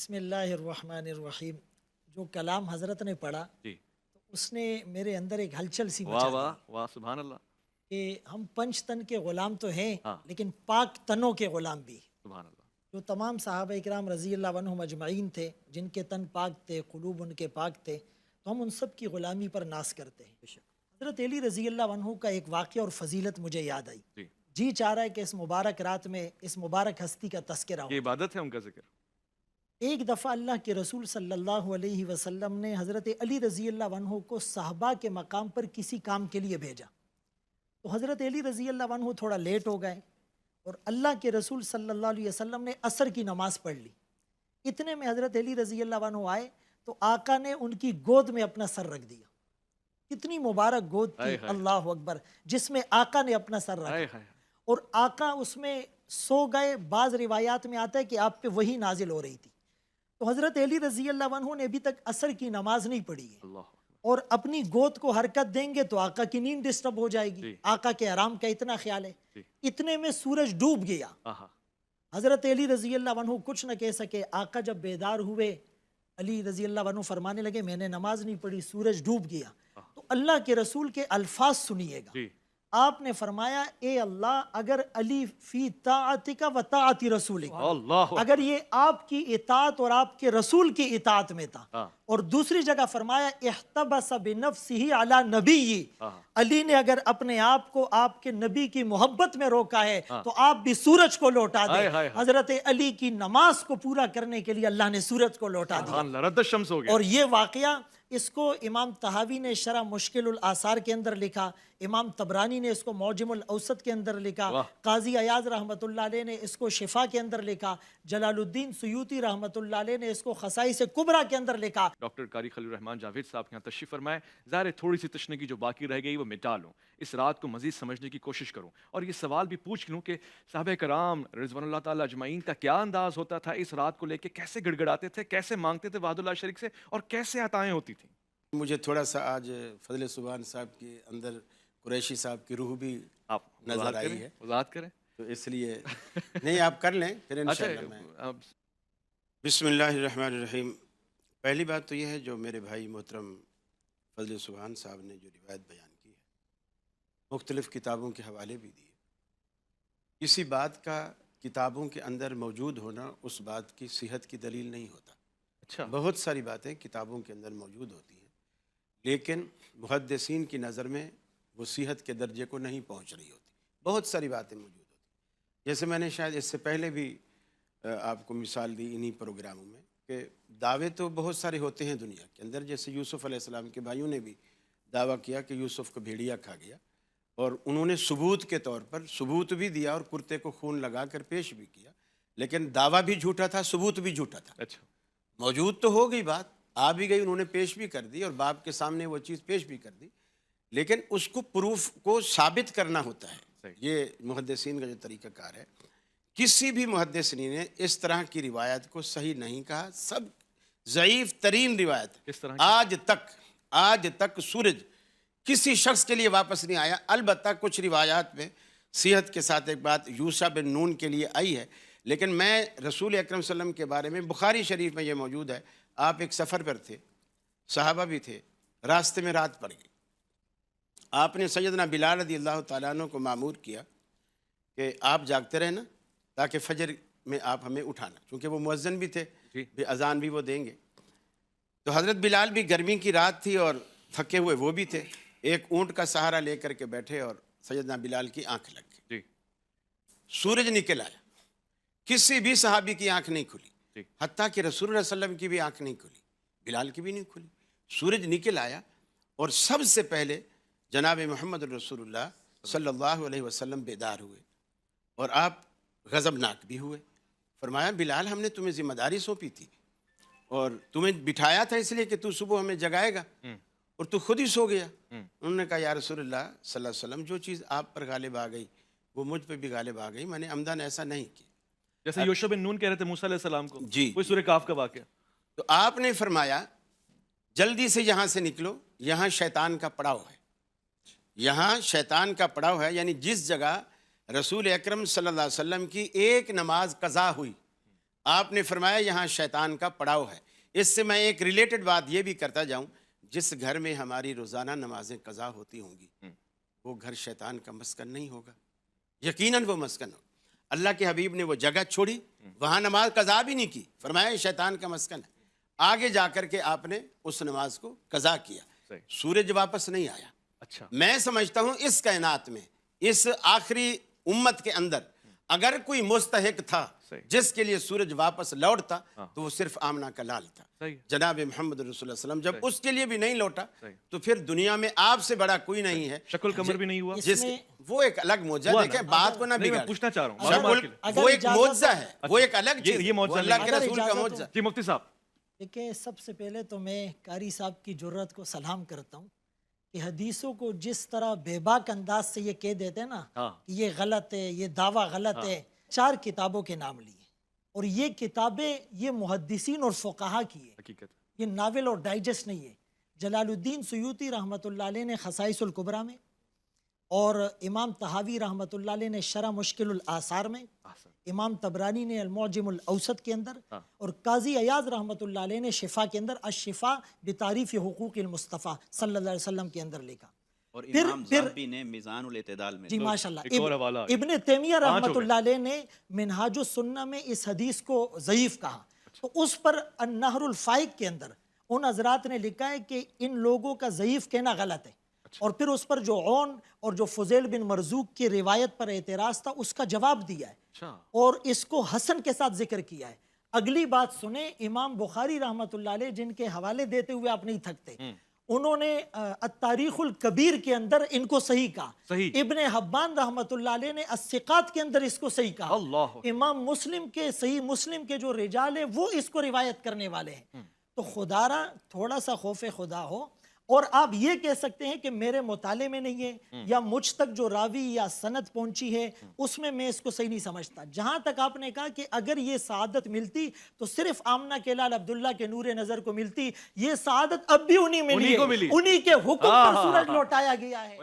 بسم اللہ الرحمن الرحیم. جو کلام حضرت نے پڑھا جی. تو اس نے میرے اندر ایک ہلچل سی واہ مچا دی واہ واہ سبحان اللہ. کہ ہم پنچ تن کے غلام تو ہیں ہاں. لیکن پاک تنوں کے غلام بھی. سبحان اللہ. جو تمام صحابہ اکرام رضی اللہ عنہم اجمعین تھے، جن کے تن پاک تھے، قلوب ان کے پاک تھے، تو ہم ان سب کی غلامی پر ناز کرتے ہیں. حضرت علی رضی اللہ عنہ کا ایک واقعہ اور فضیلت مجھے یاد آئی. جی. جی چاہ رہا ہے کہ اس مبارک رات میں اس مبارک ہستی کا تذکرہ ہو. یہ عبادت ہے ان کا ذکر. ایک دفعہ اللہ کے رسول صلی اللہ علیہ وسلم نے حضرت علی رضی اللہ عنہ کو صحابہ کے مقام پر کسی کام کے لیے بھیجا. تو حضرت علی رضی اللہ عنہ تھوڑا لیٹ ہو گئے اور اللہ کے رسول صلی اللہ علیہ وسلم نے عصر کی نماز پڑھ لی. اتنے میں حضرت علی رضی اللہ عنہ آئے تو آقا نے ان کی گود میں اپنا سر رکھ دیا. کتنی مبارک گود تھی، اللہ اکبر، جس میں آقا نے اپنا سر رکھا اور آقا اس میں سو گئے. بعض روایات میں آتا ہے کہ آپ پہ وہی نازل ہو رہی تھی. تو حضرت علی رضی اللہ عنہ نے ابھی تک عصر کی نماز نہیں پڑھی ہے اور اپنی گود کو حرکت دیں گے تو آقا کی نیند ڈسٹرب ہو جائے گی. آقا کے آرام کا اتنا خیال ہے. اتنے میں سورج ڈوب گیا. حضرت علی رضی اللہ عنہ کچھ نہ کہہ سکے. آقا جب بیدار ہوئے، علی رضی اللہ عنہ فرمانے لگے میں نے نماز نہیں پڑھی، سورج ڈوب گیا. تو اللہ کے رسول کے الفاظ سنیے گا. آپ نے فرمایا اے اللہ، اگر علی فی طاعتک و طاعت رسولک، اگر یہ آپ کی اطاعت اور آپ کے رسول کی اطاعت میں تھا. اور دوسری جگہ فرمایا احتبس بنفسہ علی نبی، علی نے اگر اپنے آپ کو آپ کے نبی کی محبت میں روکا ہے تو آپ بھی سورج کو لوٹا دیں. حضرت علی کی نماز کو پورا کرنے کے لیے اللہ نے سورج کو لوٹا دیا. اور یہ واقعہ اس کو امام طحاوی نے شرح مشکل الآثار کے اندر لکھا، امام طبرانی نے اس کو معجم الاوسط کے اندر لکھا، قاضی عیاض رحمۃ اللہ علیہ نے اس کو شفا کے اندر لکھا، جلال الدین سیوطی رحمۃ اللہ علیہ نے اس کو خصائص کبریٰ کے اندر لکھا. ڈاکٹر قاری خلیل الرحمان جاوید صاحب کے یہاں تشریف فرمائے. ظاہر ہے تھوڑی سی تشنگی جو باقی رہ گئی وہ مٹا لوں، اس رات کو مزید سمجھنے کی کوشش کروں اور یہ سوال بھی پوچھ لوں کہ صحابہ کرام رضوان اللہ تعالیٰ اجمعین کا کیا انداز ہوتا تھا اس رات کو لے کے، کیسے گڑ گڑاتے تھے، کیسے مانگتے تھے وحد اللہ شریک سے اور کیسے عطائیں ہوتی تھیں. مجھے تھوڑا سا آج فضل سبحان صاحب کے اندر قریشی صاحب کی روح بھی آپ نظر آئی ہے، وضاحت کریں تو اس لیے نہیں آپ کر لیں پھر انشاءاللہ. میں بسم اللہ الرحمن الرحیم. پہلی بات تو یہ ہے جو میرے بھائی محترم فضل سبحان صاحب نے جو روایت بیان کی ہے، مختلف کتابوں کے حوالے بھی دیے. کسی بات کا کتابوں کے اندر موجود ہونا اس بات کی صحت کی دلیل نہیں ہوتا. اچھا. بہت ساری باتیں کتابوں کے اندر موجود ہوتی ہیں لیکن محدثین کی نظر میں وہ صحت کے درجے کو نہیں پہنچ رہی ہوتی. بہت ساری باتیں موجود ہوتی ہیں، جیسے میں نے شاید اس سے پہلے بھی آپ کو مثال دی انہی پروگراموں میں کہ دعوے تو بہت سارے ہوتے ہیں دنیا کے اندر. جیسے یوسف علیہ السلام کے بھائیوں نے بھی دعویٰ کیا کہ یوسف کو بھیڑیا کھا گیا اور انہوں نے ثبوت کے طور پر ثبوت بھی دیا اور کرتے کو خون لگا کر پیش بھی کیا، لیکن دعویٰ بھی جھوٹا تھا، ثبوت بھی جھوٹا تھا. اچھا. موجود تو ہو گئی بات، آ بھی گئی، انہوں نے پیش بھی کر دی اور باپ کے سامنے وہ چیز پیش بھی کر دی، لیکن اس کو پروف کو ثابت کرنا ہوتا ہے. یہ محدثین کا جو طریقہ کار ہے. کسی بھی محدثین نے اس طرح کی روایت کو صحیح نہیں کہا. سب ضعیف ترین روایت. آج تک سورج کسی شخص کے لیے واپس نہیں آیا. البتہ کچھ روایات میں صحت کے ساتھ ایک بات یوشع بن نون کے لیے آئی ہے، لیکن میں رسول اکرم صلی اللہ علیہ وسلم کے بارے میں بخاری شریف میں یہ موجود ہے. آپ ایک سفر پر تھے، صحابہ بھی تھے، راستے میں رات پڑ گئی. آپ نے سیدنا بلال رضی اللہ تعالیٰ عنہ کو مامور کیا کہ آپ جاگتے رہنا تاکہ فجر میں آپ ہمیں اٹھانا، کیونکہ وہ مؤذن بھی تھے، اذان بھی وہ دیں گے. تو حضرت بلال بھی گرمی کی رات تھی اور تھکے ہوئے وہ بھی تھے. ایک اونٹ کا سہارا لے کر کے بیٹھے اور سیدنا بلال کی آنکھ لگ گئی. سورج نکل آیا، کسی بھی صحابی کی آنکھ نہیں کھلی، حتیٰ کہ رسول اللہ صلی اللہ علیہ وسلم کی بھی آنکھ نہیں کھلی، بلال کی بھی نہیں کھلی. سورج نکل آیا اور سب سے پہلے جناب محمد رسول اللہ صلی اللہ علیہ وسلم بیدار ہوئے اور آپ غضبناک بھی ہوئے. فرمایا بلال ہم نے تمہیں ذمہ داری سونپی تھی اور تمہیں بٹھایا تھا اس لیے کہ تو صبح ہمیں جگائے گا اور تو خود ہی سو گیا. انہوں نے کہا یا رسول اللہ صلی اللہ علیہ وسلم جو چیز آپ پر غالب آ گئی وہ مجھ پہ بھی غالب آ گئی، میں نے عمدن ایسا نہیں کیا. جیسے یوشع بن نون کہہ رہے تھے موسیٰ علیہ السلام کو، جی کوئی سورہ کاف کا واقعہ. تو آپ نے فرمایا جلدی سے یہاں سے نکلو، یہاں شیطان کا پڑاؤ ہے. یہاں شیطان کا پڑاؤ ہے، یعنی جس جگہ رسول اکرم صلی اللہ علیہ وسلم کی ایک نماز قضا ہوئی آپ نے فرمایا یہاں شیطان کا پڑاؤ ہے. اس سے میں ایک ریلیٹڈ بات یہ بھی کرتا جاؤں, جس گھر میں ہماری روزانہ نمازیں قضا ہوتی ہوں گی وہ گھر شیطان کا مسکن نہیں ہوگا, یقیناً وہ مسکن ہوگا. اللہ کے حبیب نے وہ جگہ چھوڑی, وہاں نماز قضا بھی نہیں کی, فرمایا یہ شیطان کا مسکن ہے. آگے جا کر کے آپ نے اس نماز کو قضا کیا, سورج واپس نہیں آیا. اچھا, میں سمجھتا ہوں اس کائنات میں اس آخری امت کے اندر اگر کوئی مستحق تھا جس کے لیے سورج واپس لوٹتا تو وہ صرف آمنہ کا لال تھا, جناب محمد رسول اللہ صلی اللہ علیہ وسلم. جب اس کے لیے بھی نہیں لوٹا تو پھر دنیا میں آپ سے بڑا کوئی نہیں ہے. شکل قمر بھی نہیں ہوا, جس وہ ایک الگ معجزہ, دیکھیں بات کو نہ نہیں, میں بگاڑیں. پوچھنا چاہ رہا ہوں وہ ایک معجزہ ہے, وہ ایک الگ چیز, یہ معجزہ وہ اللہ کے اگر رسول کا اجازت ہو- معجزہ. جی مفتی صاحب. دیکھیں سب سے پہلے تو میں قاری صاحب کی جرات کو سلام کرتا ہوں کہ حدیثوں کو جس طرح بے باک انداز سے یہ کہہ دیتے ہیں نا کہ یہ غلط ہے, یہ دعویٰ غلط ہے. 4 کتابوں کے نام لیے اور یہ کتابیں یہ محدثین اور فقہا کی ہے, حقیقت یہ ناول اور ڈائجسٹ نہیں ہے. جلال الدین سیوطی رحمۃ اللہ علیہ نے خصائص الکبریٰ میں, اور امام طحاوی رحمۃ اللہ علیہ نے شرح مشکل الآثار میں, امام طبرانی نے المعجم الاوسط کے اندر, اور قاضی ایاز رحمۃ اللہ علیہ نے شفا کے اندر الشفا بتعریف حقوق المصطفیٰ صلی اللہ علیہ وسلم کے اندر لکھا. اور امام ذہبی نے میزان الاعتدال میں. جی ماشاءاللہ. ایک اور حوالہ ابن تیمیہ رحمۃ اللہ علیہ نے منہاج السنہ میں اس حدیث کو ضعیف کہا, تو اس پر النہر الفائق کے اندر ان حضرات نے لکھا ہے کہ ان لوگوں کا ضعیف کہنا غلط ہے, اور پھر اس پر جو عون اور جو فضیل بن مرزوق کی روایت پر اعتراض تھا اس کا جواب دیا ہے اور اس کو حسن کے ساتھ ذکر کیا ہے. اگلی بات سنیں, امام بخاری رحمۃ اللہ علیہ جن کے حوالے دیتے ہوئے آپ نہیں تھکتے, انہوں نے التاریخ الکبیر کے اندر ان کو صحیح کہا. ابن حبان رحمۃ اللہ علیہ نے الثقات کے اندر اس کو صحیح کہا. امام مسلم کے صحیح مسلم کے جو رجال ہیں وہ اس کو روایت کرنے والے ہیں. تو خدا را تھوڑا سا خوف خدا ہو, اور آپ یہ کہہ سکتے ہیں کہ میرے مطالعے میں نہیں ہے یا مجھ تک جو راوی یا سند پہنچی ہے اس میں اس کو صحیح نہیں سمجھتا. جہاں تک آپ نے کہا کہ اگر یہ سعادت ملتی تو صرف آمنہ کے لال عبداللہ کے نور نظر کو ملتی, یہ سعادت اب بھی انہی میں ملی, انہی کے حکم پر سورج لوٹایا گیا ہے.